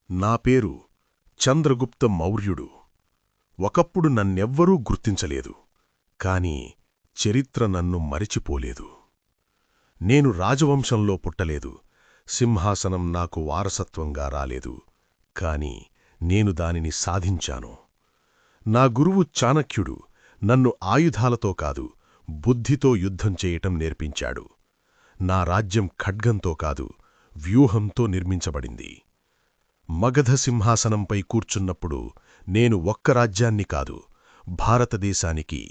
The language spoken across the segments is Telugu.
నా పేరు చంద్రగుప్త మౌర్యుడు. ఒకప్పుడు నన్నెవ్వరూ గుర్తించలేదు, కాని చరిత్ర నన్ను మరిచిపోలేదు. నేను రాజవంశంలో పుట్టలేదు, సింహాసనం నాకు వారసత్వంగా రాలేదు, కాని నేను దానిని సాధించాను. నా గురువు చాణక్యుడు నన్ను ఆయుధాలతో కాదు, బుద్ధితో యుద్ధం చేయటం నేర్పించాడు. నా రాజ్యం ఖడ్గంతో కాదు, వ్యూహంతో నిర్మించబడింది. మగధ సింహాసనంపై కూర్చున్నప్పుడు నేను ఒక్క రాజ్యాన్ని కాదు, భారతదేశానికి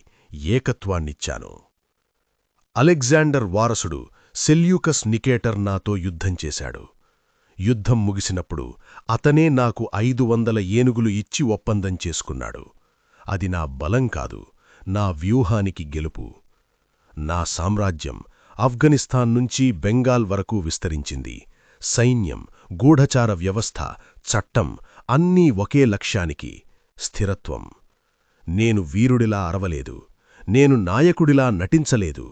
ఏకత్వాన్నిచ్చాను. అలెగ్జాండర్ వారసుడు సెల్యూకస్ నికేటర్ నాతో యుద్ధం చేశాడు. యుద్ధం ముగిసినప్పుడు అతనే నాకు 500 ఏనుగులు ఇచ్చి ఒప్పందం చేసుకున్నాడు. అది నా బలం కాదు, నా వ్యూహానికి గెలుపు. నా సామ్రాజ్యం ఆఫ్ఘనిస్తాన్ నుంచి బెంగాల్ వరకు విస్తరించింది. సైన్యం, గూఢచార వ్యవస్థ, చట్టం అన్నీ ఒకే లక్ష్యానికి, స్థిరత్వం. నేను వీరుడిలా అరవలేదు, నేను నాయకుడిలా నటించలేదు,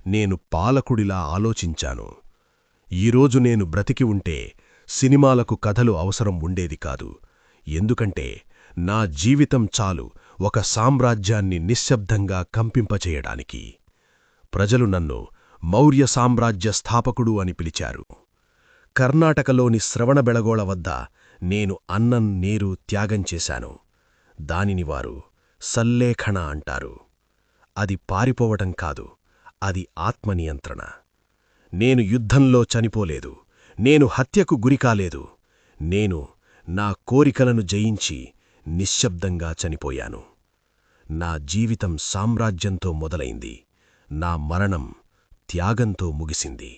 నేను పాలకుడిలా ఆలోచించాను. ఈరోజు నేను బ్రతికి ఉంటే సినిమాలకు కథలు అవసరం ఉండేది కాదు. ఎందుకంటే నా జీవితం చాలు ఒక సామ్రాజ్యాన్ని నిశ్శబ్దంగా కంపింపచేయడానికి. ప్రజలు నన్ను మౌర్య సామ్రాజ్య స్థాపకుడు అని పిలిచారు. కర్ణాటకలోని శ్రవణబెళగోళ వద్ద నేను అన్నం నీరు త్యాగం చేశాను. దానిని వారు సల్లేఖణ అంటారు. అది పారిపోవటం కాదు, అది ఆత్మనియంత్రణ. నేను యుద్ధంలో చనిపోలేదు, నేను హత్యకు గురికాలేదు. నేను నా కోరికలను జయించి నిశ్శబ్దంగా చనిపోయాను. నా జీవితం సామ్రాజ్యంతో మొదలైంది, నా మరణం త్యాగంతో ముగిసింది.